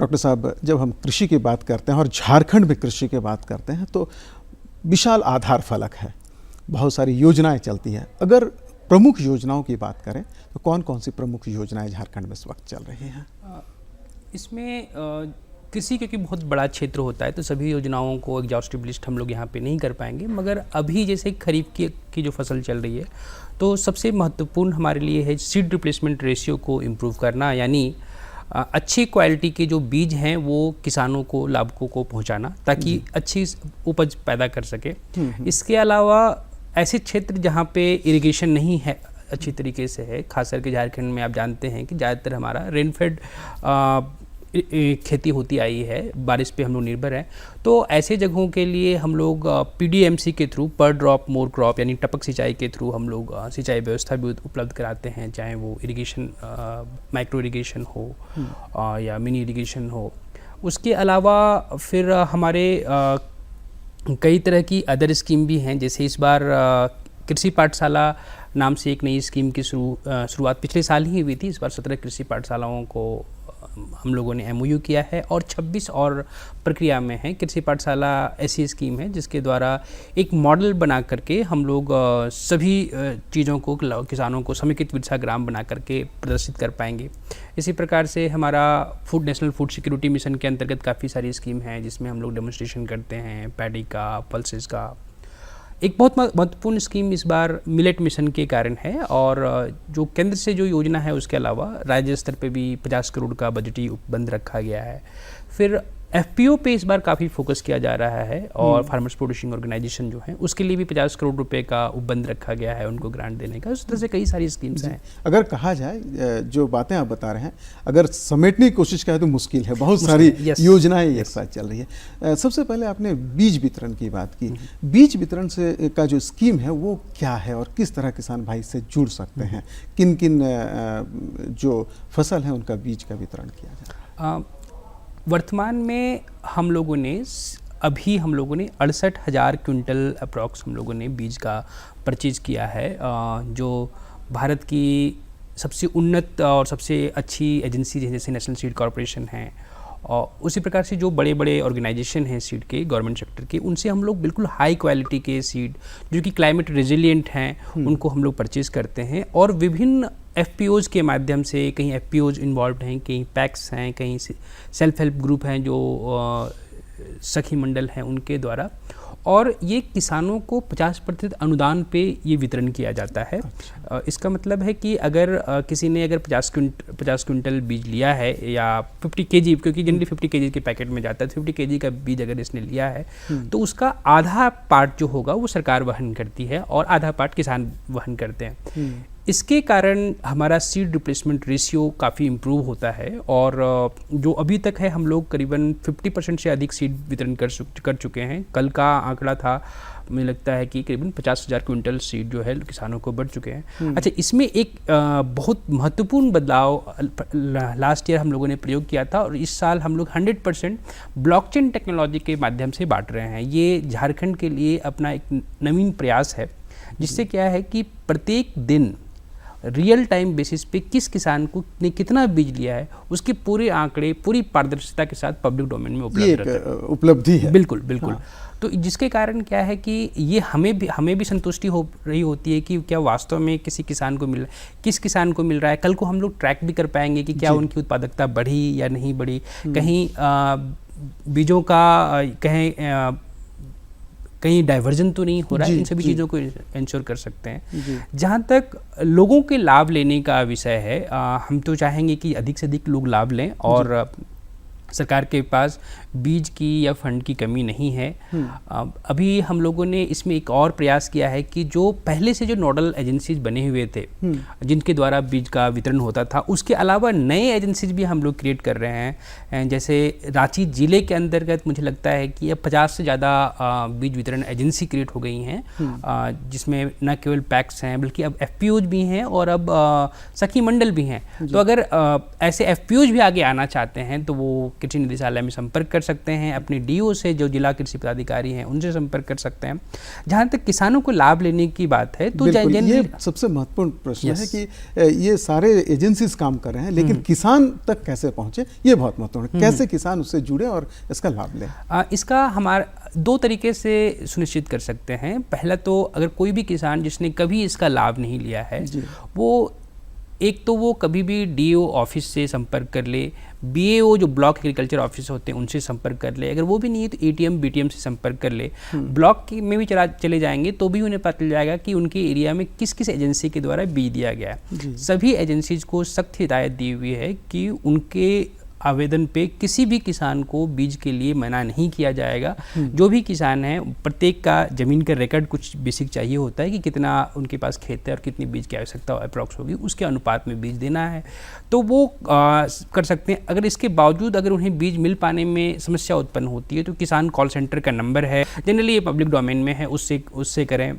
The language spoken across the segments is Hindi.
डॉक्टर साहब, जब हम कृषि की बात करते हैं और झारखंड में कृषि की बात करते हैं तो विशाल आधार फलक है, बहुत सारी योजनाएं चलती हैं। अगर प्रमुख योजनाओं की बात करें तो कौन कौन सी प्रमुख योजनाएं झारखंड में इस वक्त चल रही हैं? इसमें कृषि क्योंकि बहुत बड़ा क्षेत्र होता है तो सभी योजनाओं को एग्जॉस्टिव लिस्ट हम लोग यहाँ पे नहीं कर पाएंगे, मगर अभी जैसे खरीफ की जो फसल चल रही है तो सबसे महत्वपूर्ण हमारे लिए है सीड रिप्लेसमेंट रेशियो को इम्प्रूव करना, यानी अच्छी क्वालिटी के जो बीज हैं वो किसानों को, लाभुकों को पहुंचाना ताकि अच्छी उपज पैदा कर सके। इसके अलावा ऐसे क्षेत्र जहां पे इरिगेशन नहीं है अच्छी तरीके से है, खास करके झारखंड में आप जानते हैं कि ज़्यादातर हमारा रेनफेड खेती होती आई है, बारिश पे हम लोग निर्भर हैं। तो ऐसे जगहों के लिए हम लोग PDMC के थ्रू पर ड्रॉप मोर क्रॉप यानी टपक सिंचाई के थ्रू हम लोग सिंचाई व्यवस्था भी उपलब्ध कराते हैं, चाहे वो इरिगेशन माइक्रो इरिगेशन हो या मिनी इरिगेशन हो। उसके अलावा फिर हमारे कई तरह की अदर स्कीम भी हैं, जैसे इस बार कृषि पाठशाला नाम से एक नई स्कीम की शुरुआत पिछले साल ही हुई थी। इस बार 17 कृषि पाठशालाओं को हम लोगों ने MOU किया है और 26 और प्रक्रिया में है। कृषि पाठशाला ऐसी स्कीम है जिसके द्वारा एक मॉडल बना करके हम लोग सभी चीज़ों को किसानों को समेकित वर्षाग्राम बना करके प्रदर्शित कर पाएंगे। इसी प्रकार से हमारा नेशनल फूड सिक्योरिटी मिशन के अंतर्गत काफ़ी सारी स्कीम हैं जिसमें हम लोग डेमोन्स्ट्रेशन करते हैं पैडी का, पल्सेस का। एक बहुत महत्वपूर्ण स्कीम इस बार मिलेट मिशन के कारण है, और जो केंद्र से जो योजना है उसके अलावा राज्य स्तर पे भी 50 करोड़ का बजटीय उपबंध रखा गया है। फिर FPO पे इस बार काफ़ी फोकस किया जा रहा है और फार्मर्स प्रोड्यूसिंग ऑर्गेनाइजेशन जो है उसके लिए भी 50 करोड़ रुपए का उपबंध रखा गया है उनको ग्रांट देने का। उस तरह से कई सारी स्कीम्स हैं। अगर कहा जाए जो बातें आप बता रहे हैं, अगर समेटने की कोशिश करें तो मुश्किल है, बहुत सारी योजनाएं एक साथ चल रही है। सबसे पहले आपने बीज वितरण की बात की। बीज वितरण से का जो स्कीम है वो क्या है और किस तरह किसान भाई से जुड़ सकते हैं? किन किन जो फसल है उनका बीज का वितरण किया जाए? वर्तमान में हम लोगों ने 68,000 क्विंटल अप्रॉक्स हम लोगों ने बीज का परचेज किया है, जो भारत की सबसे उन्नत और सबसे अच्छी एजेंसी जैसे नेशनल सीड कॉर्पोरेशन है और उसी प्रकार से जो बड़े बड़े ऑर्गेनाइजेशन हैं सीड के, गवर्नमेंट सेक्टर के, उनसे हम लोग बिल्कुल हाई क्वालिटी के सीड जो कि क्लाइमेट रेजिलिएंट हैं उनको हम लोग परचेज़ करते हैं। और विभिन्न FPOs के माध्यम से, कहीं FPOs इन्वॉल्व हैं, कहीं पैक्स हैं, कहीं सेल्फ हेल्प ग्रुप हैं जो सखी मंडल हैं उनके द्वारा, और ये किसानों को 50% अनुदान पे ये वितरण किया जाता है। इसका मतलब है कि अगर किसी ने अगर 50 क्विंटल बीज लिया है या 50 kg, क्योंकि जनरली 50 kg के पैकेट में जाता है, 50 kg का बीज अगर इसने लिया है तो उसका आधा पार्ट जो होगा वो सरकार वहन करती है और आधा पार्ट किसान वहन करते हैं। इसके कारण हमारा सीड रिप्लेसमेंट रेशियो काफ़ी इम्प्रूव होता है, और जो अभी तक है हम लोग करीबन 50% से अधिक सीड वितरण कर चुके हैं। कल का आंकड़ा था, मुझे लगता है कि करीबन 50,000 क्विंटल सीड जो है किसानों को बढ़ चुके हैं। अच्छा, इसमें एक बहुत महत्वपूर्ण बदलाव लास्ट ईयर हम लोगों ने प्रयोग किया था, और इस साल हम लोग 100% ब्लॉकचेन टेक्नोलॉजी के माध्यम से बांट रहे हैं। ये झारखंड के लिए अपना एक नवीन प्रयास है, जिससे क्या है कि प्रत्येक दिन रियल टाइम बेसिस पे किस किसान को ने कितना बीज लिया है उसके पूरे आंकड़े पूरी पारदर्शिता के साथ पब्लिक डोमेन में उपलब्धि है। बिल्कुल बिल्कुल। हाँ। तो जिसके कारण क्या है कि ये हमें भी संतुष्टि हो रही होती है कि क्या वास्तव में किसी किसान को किस किसान को मिल रहा है। कल को हम लोग ट्रैक भी कर पाएंगे कि क्या उनकी उत्पादकता बढ़ी या नहीं बढ़ी, कहीं बीजों का कहीं डाइवर्जन तो नहीं हो रहा है। इन सभी चीज़ों को इंश्योर कर सकते हैं। जहाँ तक लोगों के लाभ लेने का विषय है, हम तो चाहेंगे कि अधिक से अधिक लोग लाभ लें, और सरकार के पास बीज की या फंड की कमी नहीं है। अभी हम लोगों ने इसमें एक और प्रयास किया है कि जो पहले से जो नोडल एजेंसीज बने हुए थे जिनके द्वारा बीज का वितरण होता था, उसके अलावा नए एजेंसीज भी हम लोग क्रिएट कर रहे हैं। जैसे रांची जिले के अंतर्गत मुझे लगता है कि अब 50 से ज़्यादा बीज वितरण एजेंसी क्रिएट हो गई हैं, जिसमें न केवल पैक्स हैं बल्कि अब FPOs भी हैं और अब सखी मंडल भी हैं। तो अगर ऐसे FPOs भी आगे आना चाहते हैं तो वो कृषि निदेशालय में संपर्क कर सकते हैं, अपने डीओ से, जो जिला कृषि पदाधिकारी हैं उनसे संपर्क कर सकते हैं। जहाँ तक किसानों को लाभ लेने की बात है तो ये सबसे महत्वपूर्ण प्रश्न है कि ये सारे एजेंसीज काम कर रहे हैं, लेकिन किसान तक कैसे पहुंचे, ये बहुत महत्वपूर्ण है। कैसे किसान उससे जुड़े और इसका लाभ लें? इसका हमारा 2 तरीके से सुनिश्चित कर सकते हैं। पहला तो अगर कोई भी किसान जिसने कभी इसका लाभ नहीं लिया है, वो एक तो वो कभी भी डीओ ऑफिस से संपर्क कर ले, बीएओ जो ब्लॉक एग्रीकल्चर ऑफिस होते हैं उनसे संपर्क कर ले, अगर वो भी नहीं है तो एटीएम बीटीएम से संपर्क कर ले। ब्लॉक में भी चले जाएंगे तो भी उन्हें पता चल जाएगा कि उनके एरिया में किस किस एजेंसी के द्वारा बीज दिया गया है। सभी एजेंसीज को सख्त हिदायत दी हुई है कि उनके आवेदन पे किसी भी किसान को बीज के लिए मना नहीं किया जाएगा। जो भी किसान है, प्रत्येक का ज़मीन का रिकॉर्ड कुछ बेसिक चाहिए होता है कि कितना उनके पास खेत है और कितनी बीज की आवश्यकता अप्रॉक्स होगी, उसके अनुपात में बीज देना है तो वो कर सकते हैं। अगर इसके बावजूद अगर उन्हें बीज मिल पाने में समस्या उत्पन्न होती है तो किसान कॉल सेंटर का नंबर है, जनरली ये पब्लिक डोमेन में है, उससे करें।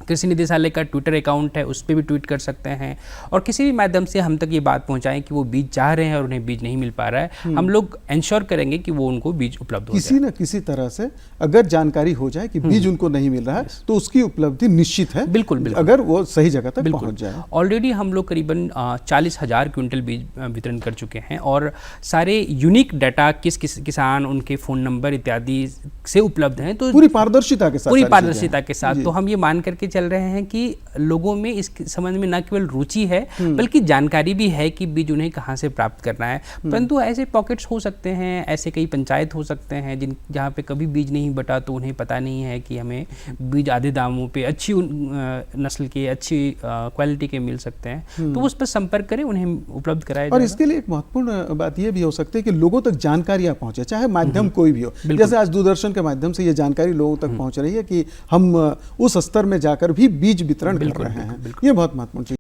कृषि निदेशालय का ट्विटर अकाउंट है, उस पर भी ट्वीट कर सकते हैं और किसी भी माध्यम से हम तक ये बात पहुंचाएं कि वो बीज चाह रहे हैं और उन्हें बीज नहीं मिल पा रहा है। हम लोग इंश्योर करेंगे कि वो उनको बीज उपलब्ध हो जाए। किसी न किसी तरह से अगर जानकारी हो जाए कि बीज उनको नहीं मिल रहा है तो उसकी उपलब्धि निश्चित है, बिल्कुल, अगर वो सही जगह तक पहुंच जाए। ऑलरेडी हम लोग करीबन 40,000 क्विंटल बीज वितरण कर चुके हैं और सारे यूनिक डाटा किस किसान, उनके फ़ोन नंबर इत्यादि से उपलब्ध हैं। तो पूरी पारदर्शिता के साथ तो हम ये मान करके चल रहे हैं कि लोगों में इस संबंध में न केवल रुचि है बल्कि जानकारी भी है कि बीज उन्हें कहाँ से प्राप्त करना है। परंतु ऐसे पॉकेट्स हो सकते हैं, ऐसे कई पंचायत हो सकते हैं जहाँ पे कभी बीज नहीं बटा तो उन्हें पता नहीं है कि हमें बीज आधे दामों पे अच्छी नस्ल के, अच्छी क्वालिटी के मिल सकते हैं, तो उस पर संपर्क करें, उन्हें उपलब्ध कराया जाए। और इसके लिए एक महत्वपूर्ण बात यह भी हो सकती है कि लोगों तक जानकारियाँ पहुँचे, चाहे माध्यम कोई भी हो। जैसे आज दूरदर्शन के माध्यम से ये जानकारी लोगों तक पहुँच रही है कि हम उस स्तर में जाकर भी बीज वितरण कर रहे हैं। ये बहुत महत्वपूर्ण चीज।